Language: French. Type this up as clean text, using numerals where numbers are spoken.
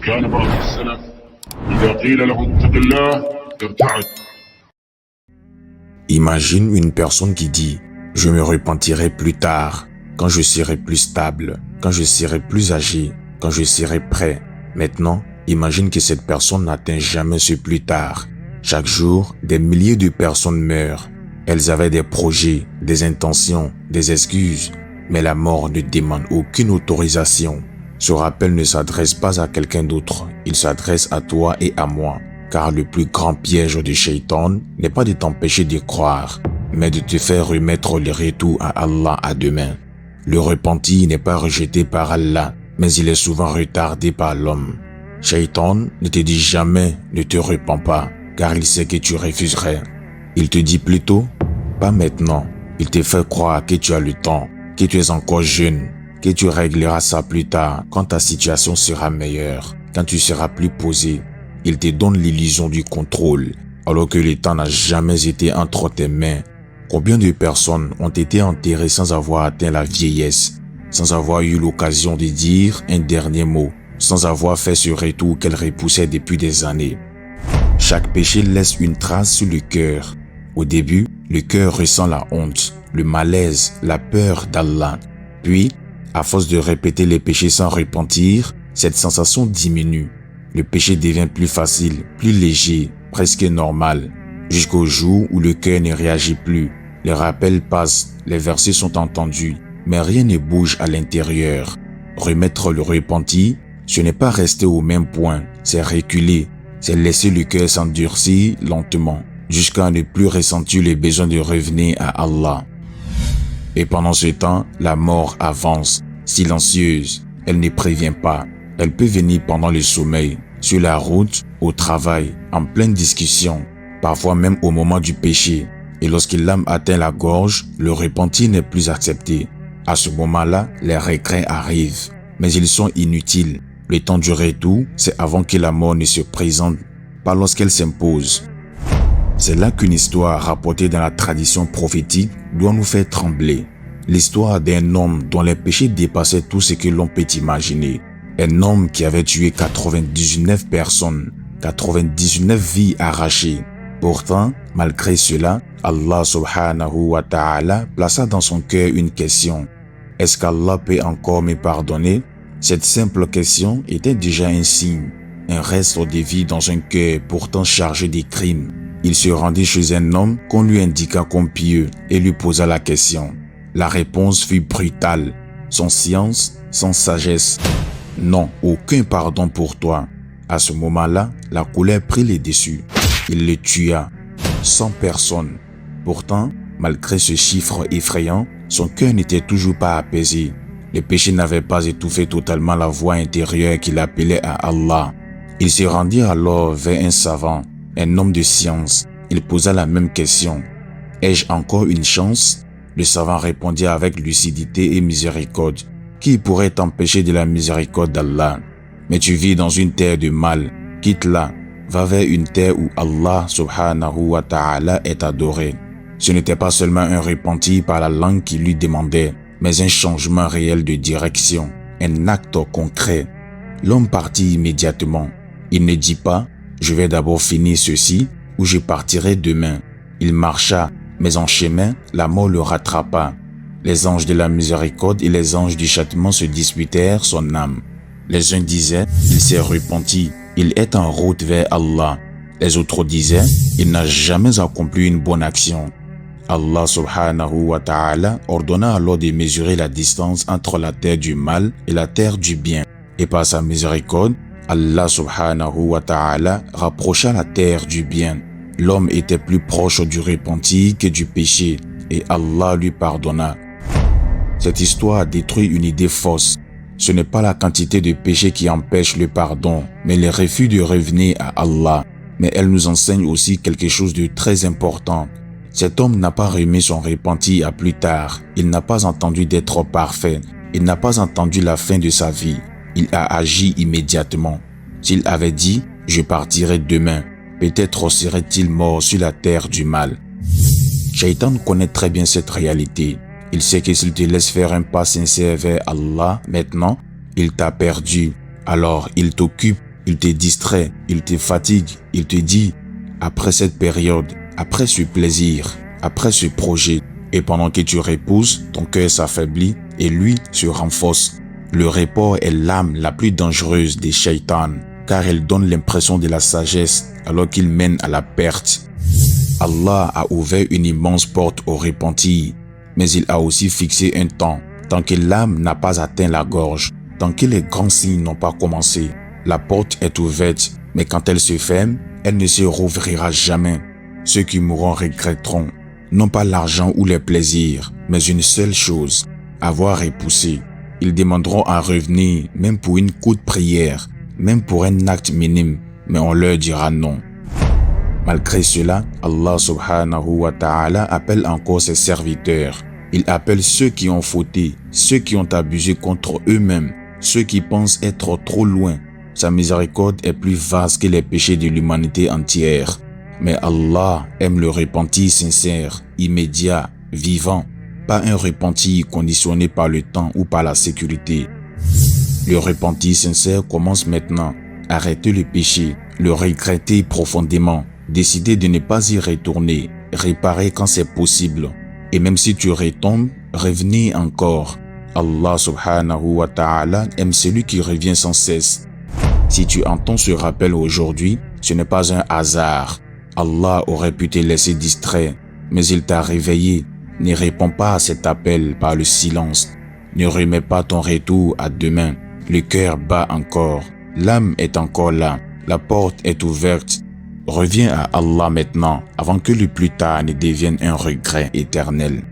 وكان بعض السلف إذا قيل له اتق الله ارتعد. Imagine une personne qui dit « Je me repentirai plus tard, quand je serai plus stable, quand je serai plus âgé, quand je serai prêt. » Maintenant, imagine que cette personne n'atteint jamais ce plus tard. Chaque jour, des milliers de personnes meurent. Elles avaient des projets, des intentions, des excuses, mais la mort ne demande aucune autorisation. Ce rappel ne s'adresse pas à quelqu'un d'autre, il s'adresse à toi et à moi. Car le plus grand piège de Shaitan n'est pas de t'empêcher de croire, mais de te faire remettre le retour à Allah à demain. Le repenti n'est pas rejeté par Allah, mais il est souvent retardé par l'homme. Shaitan ne te dit jamais « ne te repens pas », car il sait que tu refuserais. Il te dit plutôt « pas maintenant ». Il te fait croire que tu as le temps, que tu es encore jeune, que tu régleras ça plus tard quand ta situation sera meilleure, quand tu seras plus posé. Il te donne l'illusion du contrôle, alors que le temps n'a jamais été entre tes mains. Combien de personnes ont été enterrées sans avoir atteint la vieillesse, sans avoir eu l'occasion de dire un dernier mot, sans avoir fait ce retour qu'elles repoussaient depuis des années. Chaque péché laisse une trace sur le cœur. Au début, le cœur ressent la honte, le malaise, la peur d'Allah. Puis, à force de répéter les péchés sans repentir, cette sensation diminue. Le péché devient plus facile, plus léger, presque normal, jusqu'au jour où le cœur ne réagit plus. Les rappels passent, les versets sont entendus, mais rien ne bouge à l'intérieur. Remettre le repenti, ce n'est pas rester au même point, c'est reculer, c'est laisser le cœur s'endurcir lentement, jusqu'à ne plus ressentir le besoin de revenir à Allah. Et pendant ce temps, la mort avance, silencieuse, elle ne prévient pas. Elle peut venir pendant le sommeil, sur la route, au travail, en pleine discussion, parfois même au moment du péché. Et lorsque l'âme atteint la gorge, le repenti n'est plus accepté. À ce moment-là, les regrets arrivent, mais ils sont inutiles. Le temps du retour, c'est avant que la mort ne se présente, pas lorsqu'elle s'impose. C'est là qu'une histoire rapportée dans la tradition prophétique doit nous faire trembler. L'histoire d'un homme dont les péchés dépassaient tout ce que l'on peut imaginer. Un homme qui avait tué 99 personnes, 99 vies arrachées. Pourtant, malgré cela, Allah subhanahu wa ta'ala plaça dans son cœur une question. Est-ce qu'Allah peut encore me pardonner? Cette simple question était déjà un signe, un reste de vie dans un cœur pourtant chargé de crimes. Il se rendit chez un homme qu'on lui indiqua comme pieux et lui posa la question. La réponse fut brutale, sans science, sans sagesse. Non, aucun pardon pour toi. À ce moment-là, la colère prit les dessus. Il le tua. 100 personnes. Pourtant, malgré ce chiffre effrayant, son cœur n'était toujours pas apaisé. Le péché n'avait pas étouffé totalement la voix intérieure qu'il appelait à Allah. Il se rendit alors vers un savant, un homme de science. Il posa la même question. « Ai-je encore une chance ?» Le savant répondit avec lucidité et miséricorde. Qui pourrait t'empêcher de la miséricorde d'Allah? Mais tu vis dans une terre de mal. Quitte-la. Va vers une terre où Allah subhanahu wa ta'ala est adoré. Ce n'était pas seulement un repenti par la langue qui lui demandait, mais un changement réel de direction, un acte concret. L'homme partit immédiatement. Il ne dit pas « Je vais d'abord finir ceci ou je partirai demain ». Il marcha, mais en chemin, la mort le rattrapa. Les anges de la miséricorde et les anges du châtiment se disputèrent son âme. Les uns disaient « Il s'est repenti, il est en route vers Allah ». Les autres disaient « Il n'a jamais accompli une bonne action ». Allah subhanahu wa ta'ala ordonna alors de mesurer la distance entre la terre du mal et la terre du bien. Et par sa miséricorde, Allah subhanahu wa ta'ala rapprocha la terre du bien. L'homme était plus proche du repenti que du péché et Allah lui pardonna. Cette histoire a détruit une idée fausse. Ce n'est pas la quantité de péché qui empêche le pardon, mais le refus de revenir à Allah. Mais elle nous enseigne aussi quelque chose de très important. Cet homme n'a pas remis son repenti à plus tard. Il n'a pas entendu d'être parfait. Il n'a pas entendu la fin de sa vie. Il a agi immédiatement. S'il avait dit « Je partirai demain », peut-être serait-il mort sur la terre du mal. Shaitan connaît très bien cette réalité. Il sait que s'il te laisse faire un pas sincère vers Allah maintenant, il t'a perdu. Alors il t'occupe il te distrait, il te fatigue, il te dit, après cette période, après ce plaisir, après ce projet, et pendant que tu reposes, ton cœur s'affaiblit et lui se renforce. Le repos est l'âme la plus dangereuse des shaitans, car elle donne l'impression de la sagesse alors qu'il mène à la perte. Allah a ouvert une immense porte au repentir, mais il a aussi fixé un temps. Tant que l'âme n'a pas atteint la gorge, tant que les grands signes n'ont pas commencé, la porte est ouverte, mais quand elle se ferme, elle ne se rouvrira jamais. Ceux qui mourront regretteront, non pas l'argent ou les plaisirs, mais une seule chose, avoir repoussé. Ils demanderont à revenir, même pour une courte prière, même pour un acte minime, mais on leur dira non. Malgré cela, Allah subhanahu wa ta'ala appelle encore ses serviteurs. Il appelle ceux qui ont fauté, ceux qui ont abusé contre eux-mêmes, ceux qui pensent être trop loin. Sa miséricorde est plus vaste que les péchés de l'humanité entière. Mais Allah aime le repentir sincère, immédiat, vivant, pas un repentir conditionné par le temps ou par la sécurité. Le repentir sincère commence maintenant. Arrêtez le péché, le regretter profondément, décider de ne pas y retourner, réparer quand c'est possible. Et même si tu retombes, revenez encore. Allah subhanahu wa ta'ala aime celui qui revient sans cesse. Si tu entends ce rappel aujourd'hui, ce n'est pas un hasard. Allah aurait pu te laisser distrait, mais il t'a réveillé. Ne réponds pas à cet appel par le silence. Ne remets pas ton retour à demain. Le cœur bat encore. L'âme est encore là. La porte est ouverte. Reviens à Allah maintenant, avant que le plus tard ne devienne un regret éternel.